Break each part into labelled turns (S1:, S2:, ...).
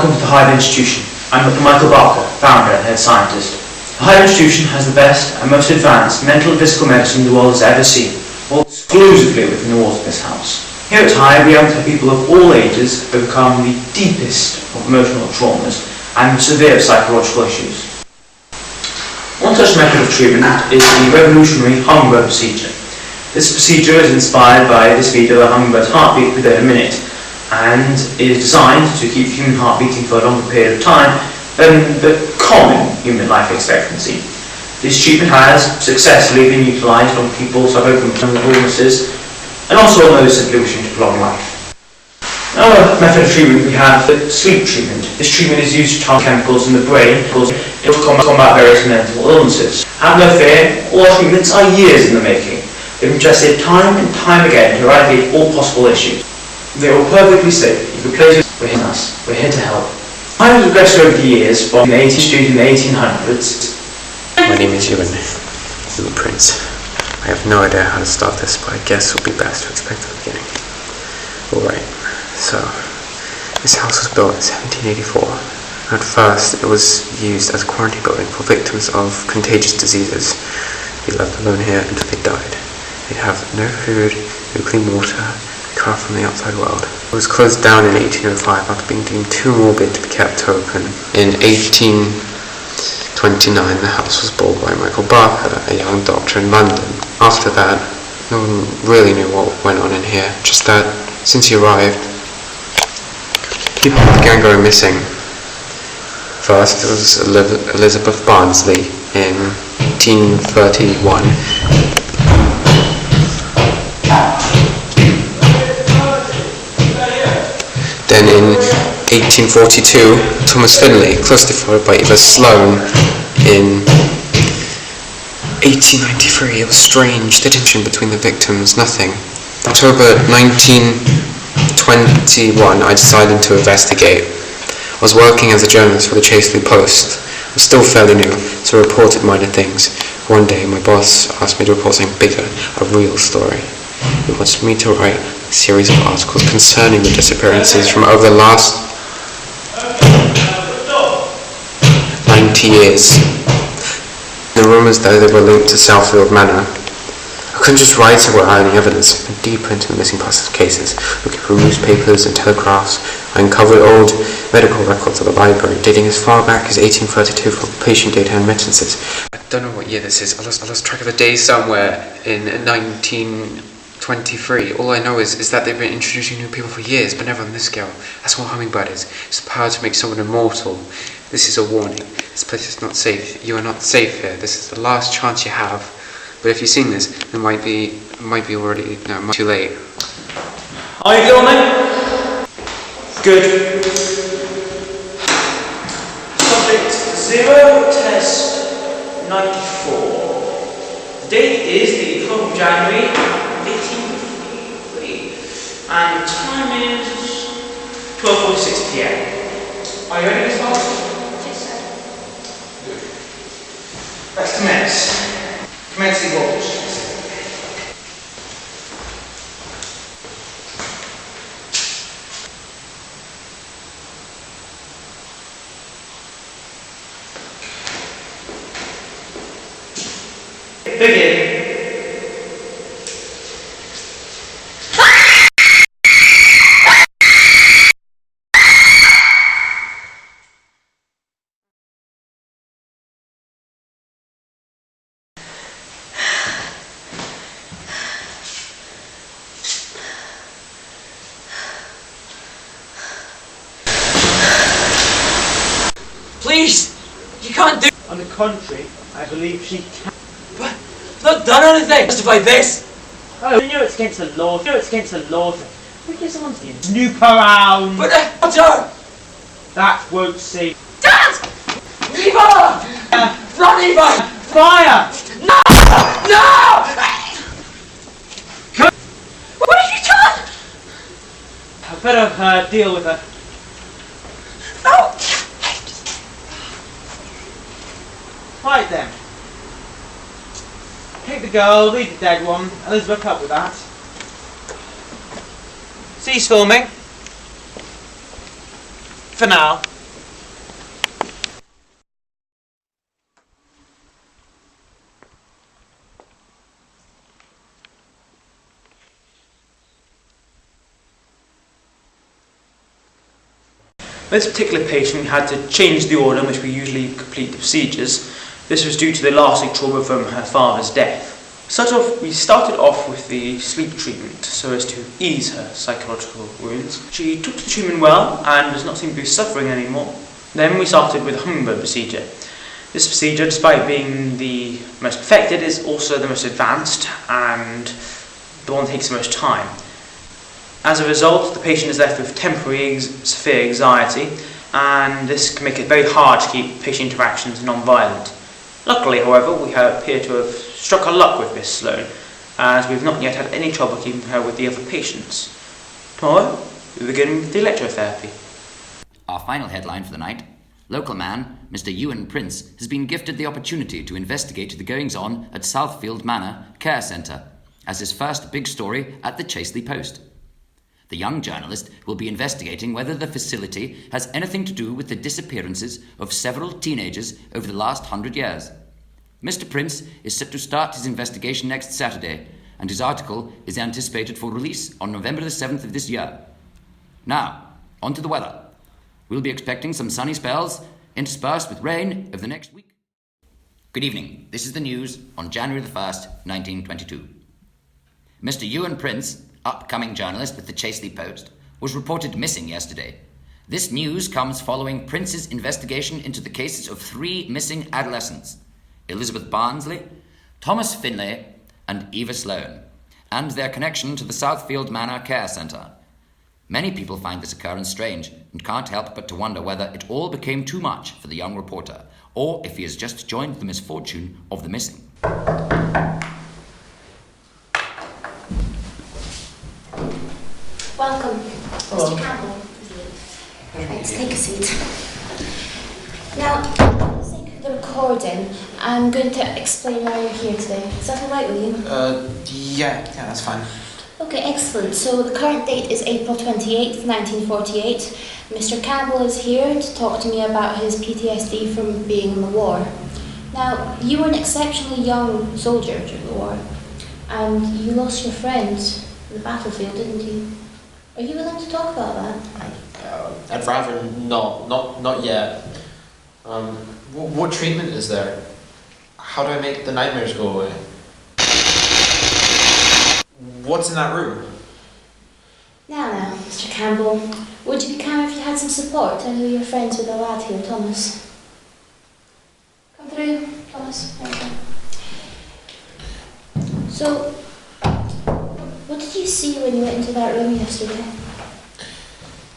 S1: Welcome to the Hive Institution. I'm Dr. Michael Barker, founder and head scientist. The Hive Institution has the best and most advanced mental and physical medicine the world has ever seen, all exclusively within the walls of this house. Here at Hive, we aim to help people of all ages overcome the deepest of emotional traumas and severe psychological issues. One such method of treatment is the revolutionary hummingbird procedure. This procedure is inspired by the speed of a hummingbird's heartbeat within a minute, and is designed to keep the human heart beating for a longer period of time than the common human life expectancy. This treatment has successfully been utilised on people suffering from mental illnesses and also on those simply wishing to prolong life. Another method of treatment we have the sleep treatment. This treatment is used to target chemicals in the brain to combat various mental illnesses. Have no fear, all our treatments are years in the making. They've been tested time and time again to eradicate all possible issues. They are perfectly safe. You can place it with us. We're here to help. I was progressed over the years from the 18th street in the 1800s.
S2: My name is Ewan, Ewan Prince. I have no idea how to start this, but I guess it would be best to expect at the beginning. Alright, so this house was built in 1784. At first, it was used as a quarantine building for victims of contagious diseases. They left alone here until they died. They'd have no food, no clean water, cut off from the outside world. It was closed down in 1805 after being deemed too morbid to be kept open. In 1829, the house was bought by Michael Barker, a young doctor in London. After that, no one really knew what went on in here, just that since he arrived, people began going missing. First, it was Elizabeth Barnsley in 1831. Then in 1842, Thomas Finlay, closely followed by Eva Sloane in 1893. It was strange, the tension between the victims, nothing. October 1921, I decided to investigate. I was working as a journalist for the Chasely Post. I was still fairly new, so I reported minor things. One day, my boss asked me to report something bigger, a real story. He wanted me to write a series of articles concerning the disappearances from over the last 90 years. The rumours that they were linked to Southfield Manor. I couldn't just write it without any evidence. I went deeper into the missing persons cases, looking through newspapers and telegraphs. I uncovered old medical records at the library, dating as far back as 1832 for patient data and remittances. I don't know what year this is. I lost track of the day somewhere in 1923. All I know is that they've been introducing new people for years, but never on this scale. That's what Hummingbird is. It's the power to make someone immortal. This is a warning. This place is not safe. You are not safe here. This is the last chance you have. But if you've seen this, it might be already too late.
S1: Are you filming? Good. Subject 0, test 94. The date is the 12th of January, 1853. And time is 12:46 p.m. Are you ready, Miss Barton?
S3: Yes, sir.
S1: Good. Let's commence. Commencing walls. Begin.
S4: Please! You can't do—
S5: On the contrary, I believe she can.
S4: But I've not done anything! Justify this!
S5: Oh, you know it's against the law. You know it's against the law. We get someone to snoop around.
S4: But Doctor!
S5: That won't save.
S4: Dad! Eva! Not Eva!
S5: Fire!
S4: No! No! What have you done?
S5: I better deal with her.
S4: No!
S5: Right then. Take the girl, leave the dead one. Elizabeth, help with that. Cease filming. For now.
S1: With this particular patient, we had to change the order in which we usually complete the procedures. This was due to the lasting trauma from her father's death. We started off with the sleep treatment so as to ease her psychological wounds. She took to the treatment well and does not seem to be suffering anymore. Then we started with the hummingbird procedure. This procedure, despite being the most perfected, is also the most advanced and the one that takes the most time. As a result, the patient is left with temporary severe anxiety, and this can make it very hard to keep patient interactions non-violent. Luckily, however, we appear to have struck our luck with Miss Sloane, as we've not yet had any trouble keeping her with the other patients. Tomorrow, we begin with the electrotherapy.
S3: Our final headline for the night: local man, Mr. Ewan Prince, has been gifted the opportunity to investigate the goings-on at Southfield Manor Care Centre as his first big story at the Chaseley Post. The young journalist will be investigating whether the facility has anything to do with the disappearances of several teenagers over the last 100 years. Mr. Prince is set to start his investigation next Saturday, and his article is anticipated for release on November the 7th of this year. Now, on to the weather. We'll be expecting some sunny spells, interspersed with rain over the next week. Good evening. This is the news on January the 1st, 1922. Mr. Ewan Prince, upcoming journalist with the Chaseley Post, was reported missing yesterday. This news comes following Prince's investigation into the cases of 3 missing adolescents: Elizabeth Barnsley, Thomas Finlay, and Eva Sloane, and their connection to the Southfield Manor Care Centre. Many people find this occurrence strange and can't help but to wonder whether it all became too much for the young reporter, or if he has just joined the misfortune of the missing.
S6: Welcome, Mr. Campbell. Thanks, take a seat. Now, for the sake of the recording, I'm going to explain why you're here today. Is that alright with you?
S7: Yeah, that's fine.
S6: Okay, excellent. So the current date is April 28th, 1948. Mr. Campbell is here to talk to me about his PTSD from being in the war. Now, you were an exceptionally young soldier during the war, and you lost your friend in the battlefield, didn't you? Are you willing to talk about that?
S7: I'd rather not yet. What treatment is there? How do I make the nightmares go away? What's in that room?
S6: Now, Mr. Campbell, would you be kind if you had some support? I know you're friends with the lad here, Thomas. Come through, Thomas. There you go. So, what did you see when you went into that room yesterday?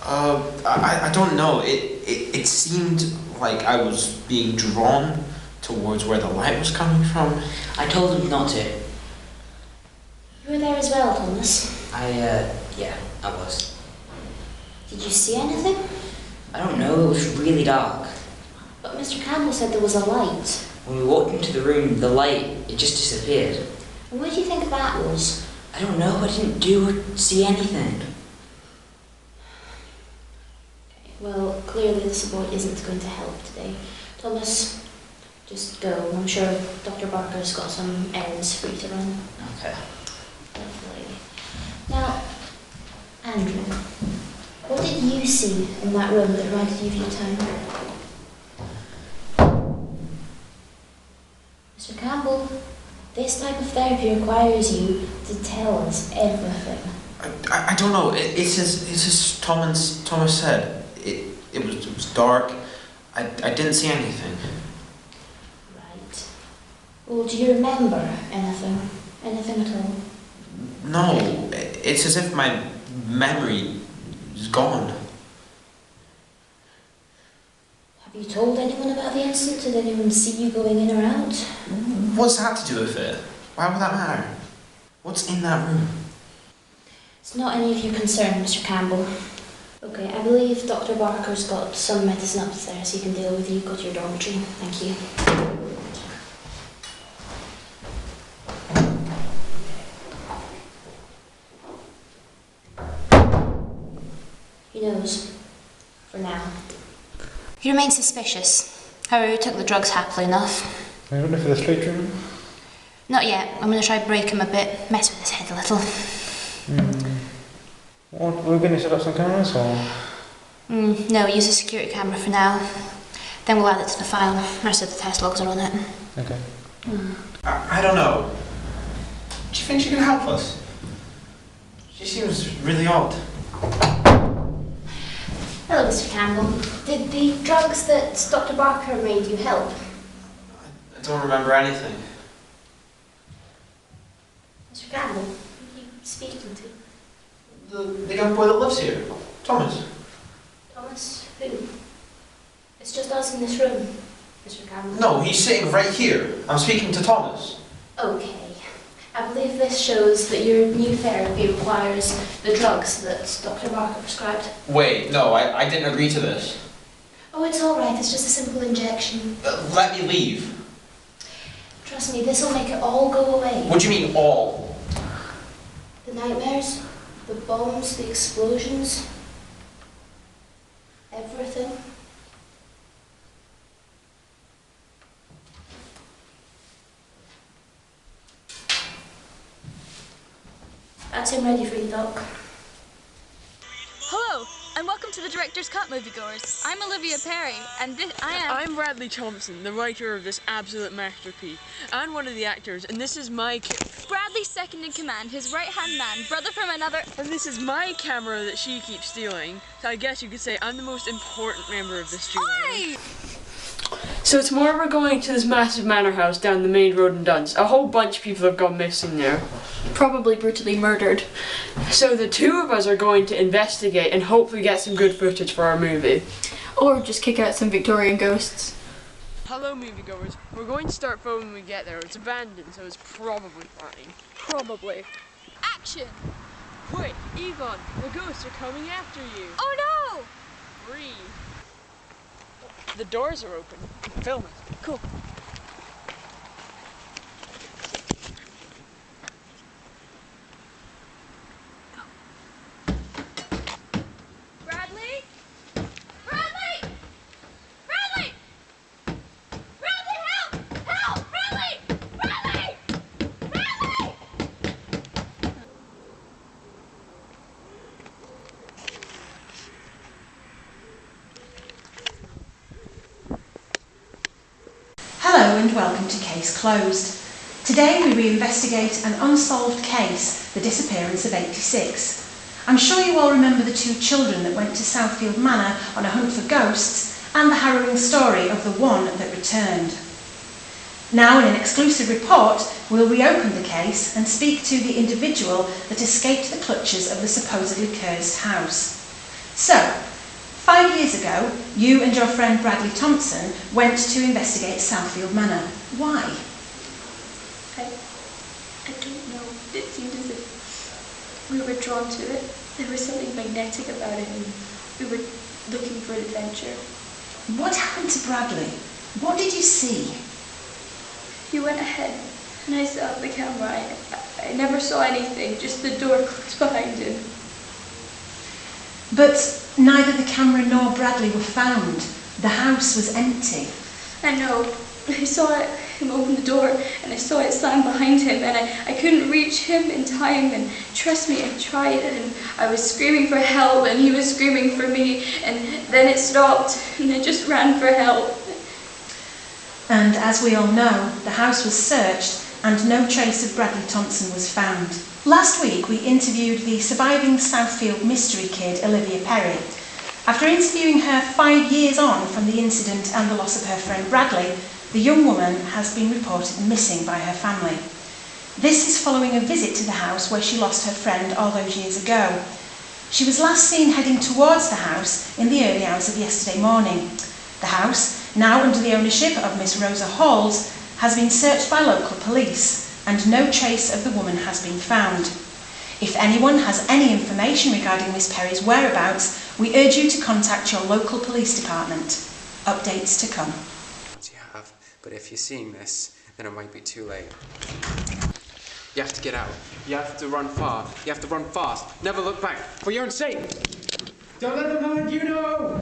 S7: I don't know. It seemed like I was being drawn towards where the light was coming from.
S8: I told him not to.
S6: You were there as well, Thomas.
S8: Yeah, I was.
S6: Did you see anything?
S8: I don't know, it was really dark.
S6: But Mr. Campbell said there was a light.
S8: When we walked into the room, the light, it just disappeared.
S6: And what do you think that was?
S8: I don't know, I didn't do or see anything.
S6: Okay, well, clearly the support isn't going to help today. Thomas, just go. I'm sure Dr. Barker's got some errands for you to run.
S8: Okay.
S6: Lovely. Now, Andrew, what did you see in that room that reminded you of your time? Mr. Campbell, this type of therapy requires you to tell us everything.
S7: I don't know. It's as Thomas said. It was dark. I didn't see anything.
S6: Right. Well, do you remember anything? Anything at all?
S7: No. It's as if my memory is gone.
S6: Have you told anyone about the incident? Did anyone see you going in or out?
S7: What's that to do with it? Why would that matter? What's in that room?
S6: It's not any of your concern, Mr. Campbell. Okay, I believe Dr. Barker's got some medicine upstairs he can deal with you. Go to your dormitory. Thank you. He knows. For now. He remains suspicious. However, he took the drugs happily enough.
S9: Are you ready for the sleep treatment?
S6: Not yet. I'm going to try break him a bit, mess with his head a little.
S9: What, we're going to set up some cameras or?
S6: No, use a security camera for now. Then we'll add it to the file. The rest of the test logs are on it.
S2: Okay.
S7: I don't know. Do you think she can help us? She seems really odd.
S6: Hello, Mr. Campbell. Did the drugs that Dr. Barker made you help?
S7: I don't remember anything.
S6: Mr. Campbell, who are you speaking to?
S7: The young boy that lives here, Thomas.
S6: Thomas? Who? It's just us in this room, Mr. Campbell.
S7: No, he's sitting right here. I'm speaking to Thomas.
S6: Okay. I believe this shows that your new therapy requires the drugs that Dr. Barker prescribed.
S7: Wait, no, I didn't agree to this.
S6: Oh, it's alright. It's just a simple injection.
S7: Let me leave.
S6: Trust me, this will make it all go away.
S7: What do you mean, all?
S6: The nightmares, the bombs, the explosions, everything. That's him ready for you, Doc.
S9: Hello, and welcome to the Director's Cut Moviegoers. I'm Olivia Perry, and
S10: I'm Bradley Thompson, the writer of this absolute masterpiece, and one of the actors, and this is my
S9: Bradley's second in command, his right-hand man, brother from another...
S10: And this is my camera that she keeps stealing, so I guess you could say I'm the most important member of this duo.
S9: Oi!
S10: So tomorrow we're going to this massive manor house down the main road in Duns. A whole bunch of people have gone missing there.
S9: Probably brutally murdered.
S10: So the two of us are going to investigate and hopefully get some good footage for our movie.
S9: Or just kick out some Victorian ghosts.
S10: Hello moviegoers, we're going to start filming when we get there. It's abandoned, so it's probably fine.
S9: Probably. Action!
S10: Wait, Yvonne, the ghosts are coming after you.
S9: Oh no!
S10: Breathe. The doors are open. Film it.
S9: Cool. Bradley? Bradley! Bradley! Bradley, help! Help! Bradley! Bradley! Bradley!
S11: Hello and welcome to Case Closed. Today we reinvestigate an unsolved case, the disappearance of 86. I'm sure you all remember the two children that went to Southfield Manor on a hunt for ghosts and the harrowing story of the one that returned. Now in an exclusive report we'll reopen the case and speak to the individual that escaped the clutches of the supposedly cursed house. So, 5 years ago, you and your friend Bradley Thompson went to investigate Southfield Manor. Why?
S12: I don't know. It seemed as if we were drawn to it. There was something magnetic about it, and we were looking for adventure.
S11: What happened to Bradley? What did you see?
S12: He went ahead, and I set up the camera. I never saw anything, just the door closed behind him.
S11: But neither the camera nor Bradley were found. The house was empty.
S12: I know. I saw him open the door, and I saw it slam behind him, and I couldn't reach him in time, and trust me, I tried, and I was screaming for help, and he was screaming for me, and then it stopped, and I just ran for help.
S11: And as we all know, the house was searched, and no trace of Bradley Thompson was found. Last week we interviewed the surviving Southfield mystery kid, Olivia Perry. After interviewing her 5 years on from the incident and the loss of her friend Bradley, the young woman has been reported missing by her family. This is following a visit to the house where she lost her friend all those years ago. She was last seen heading towards the house in the early hours of yesterday morning. The house, now under the ownership of Miss Rosa Halls, has been searched by local police, and no trace of the woman has been found. If anyone has any information regarding Miss Perry's whereabouts, we urge you to contact your local police department. Updates to come.
S2: You have, but if you're seeing this, then it might be too late. You have to get out. You have to run far. You have to run fast. Never look back. For your own sake. Don't let them find you know.